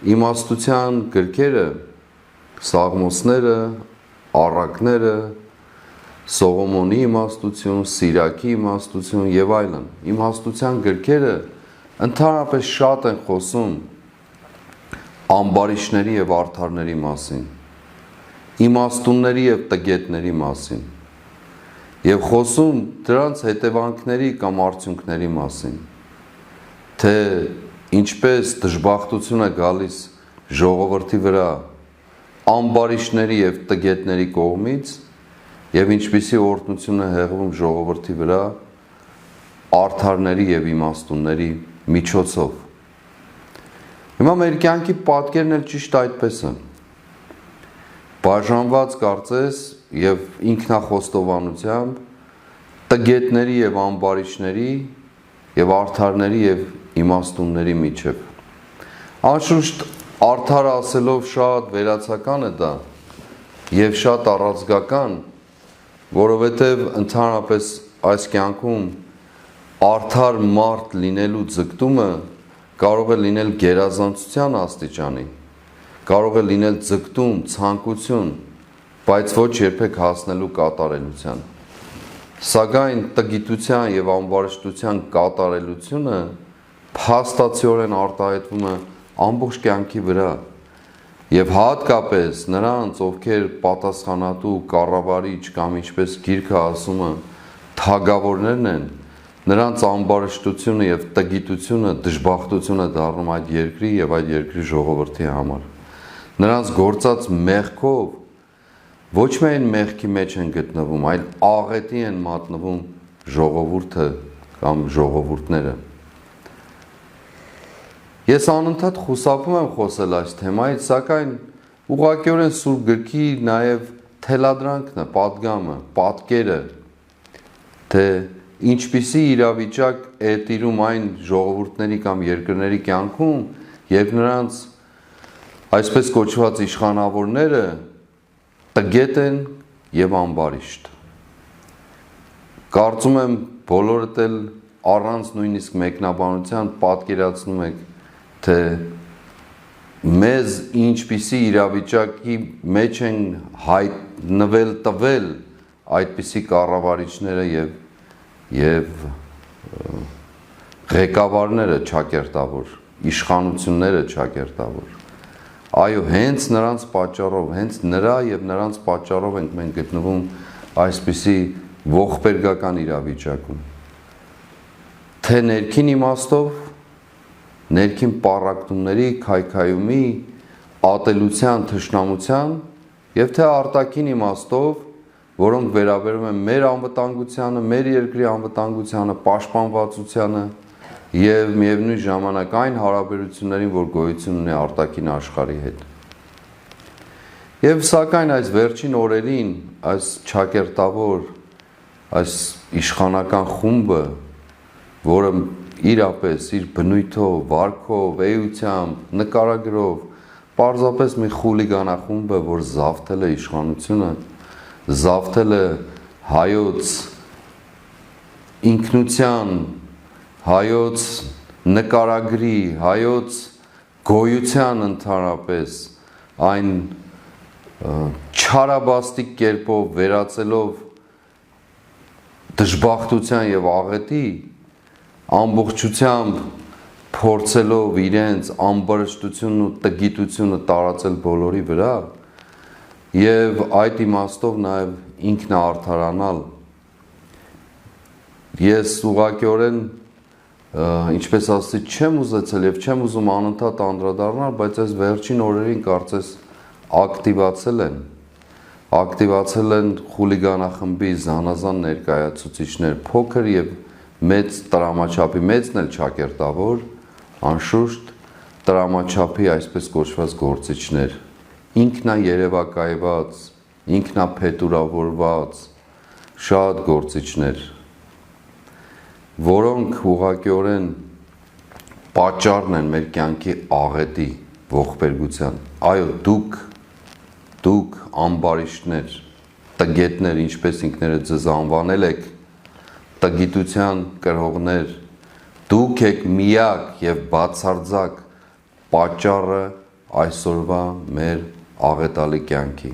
իմաստության գրքերը, Սաղմոսները, առակները, Սողոմոնի իմաստություն, Սիրակի իմաստություն եւ այլն։ Իմաստության գրքերը ընդհանրապես շատ են խոսում ամբարիշների եւ արդարների մասին, իմաստունների եւ տգետների մասին, եւ խոսում դրանց հետևանքների կամ արդյունքների մասին, թե ինչպես դժբախտություն է գալիս ժողովրդի վրա ամբարիշների եւ տգետների կողմից եւ ինչպիսի օրհնություն է հեղվում ժողովրդի վրա արդարների եւ իմաստունների միջոցով։ Հիմա մեր կյանքի պատկերն էլ ճիշտ այդպես է։ Բաժանված կարծես եւ ինքնախոստովանությամբ տգետների եւ ամբարիշների եւ արդարների եւ իմաստունների միջև։ Անշուշտ արդարը ասելով շատ վերացական է դա եւ շատ առանցքական, որովհետեւ ընդհանրապես այս կյանքում արդար մարդ լինելու ձգտումը կարող է լինել գերազանցության աստիճանի, կարող է լինել ձգտում, ցանկություն, բայց ոչ երբեք հասնելու կատարելության։ Սակայն տգիտության եւ ամբարիշտության կատարելությունը փաստացիորեն արտահայտվում է ամբողջ կյանքի վրա եւ հատկապես նրանց, ովքեր պատասխանատու կառավարիչ կամ ինչպես գիրքը ասում է, թագավորներն են, նրանց ամբարիշտությունը եւ տգիտությունը դժբախտություն է դառնում այդ երկրի եւ այդ երկրի ժողովրդի համար։ Նրանց գործած մեղքով ոչ միայն մեղքի մեջ են գտնվում, այլ աղետի են մատնվում ժողովուրդը կամ ժողովուրդները։ Ես անընդհատ խուսափում եմ խոսել այս թեմայից, սակայն ուղղակիորեն Սուրբ գրքի նաև թելադրանքն է, պատգամը, պատկերը, թե ինչպիսի իրավիճակ է տիրում այն ժողովուրդների կամ երկրների կյանքում, երբ նրանց այսպես կոչված իշխանավորները տգետ են եւ ամբարիշտ։ Կարծում եմ բոլորդ էլ առանց նույնիսկ մեկնաբանության պատկերացնում եք, թե մեզ ինչպիսի իրավիճակի մեջ են հայտնվել տվել այդպիսի կառավարիչները եւ ղեկավարները ճակերտավոր, իշխանությունները ճակերտավոր։ Այո, հենց նրանց պատճառով, հենց նրա եւ նրանց պատճառով ենք մենք գտնվում այսպիսի ողբերգական իրավիճակում։ Թե ներքին իմաստով, ներքին պառակտումների, քայքայումի, ատելության, թշնամության եւ թե արտաքին իմաստով, որոնք վերաբերում են մեր անվտանգությանը, մեր երկրի անվտանգությանը, պաշտպանվածությանը եւ միևնույն ժամանակ այն հարաբերություններին, որ գոյություն ունի արտաքին աշխարհի հետ։ Եվ սակայն այս վերջին օրերին այս ճակերտավոր, այս իշխանական խումբը, որը իրապես իր բնույթով, վարքով, էությամբ, նկարագրով, պարզապես մի խուլիգանախումբ է, որ զավթել է իշխանությունը, զավթել է հայոց ինքնության, հայոց նկարագրի, հայոց գոյության ընդհանրապես այն չարաբաստիկ կերպով վերածելով դժբախտության եւ աղետի, ամբողջությամբ փորձելով իրենց ամբարշտությունն ու տգիտությունը տարածել բոլորի վրա եւ այդ իմաստով նաեւ ինքնաարդարանալ։ Ես ուղղակիորեն ինչպես ասեցի, չեմ ուզեցել եւ չեմ ուզում անընդհատ անդրադառնալ, բայց այս վերջին օրերին կարծես ակտիվացել են խուլիգանախմբի զանազան ներկայացուցիչներ, փոքր եւ մեծ տրամաչափի, մեծն էլ ճակերտավոր, անշուշտ տրամաչափի այսպես կոչված գործիչներ, ինքնաերևակայված, ինքնափետուրավորված շատ գործիչներ, որոնք ուղղակիորեն պատճառն են մեր կյանքի աղետի, ողբերգության։ Այո, դուք ամբարիշտներ, տգետներ, ինչպես ինքներդ ձեզ անվանել եք, տգիտության կրողներ, դուք եք միակ եւ բացարձակ պատճառը այսօրվա մեր աղետալի կյանքի։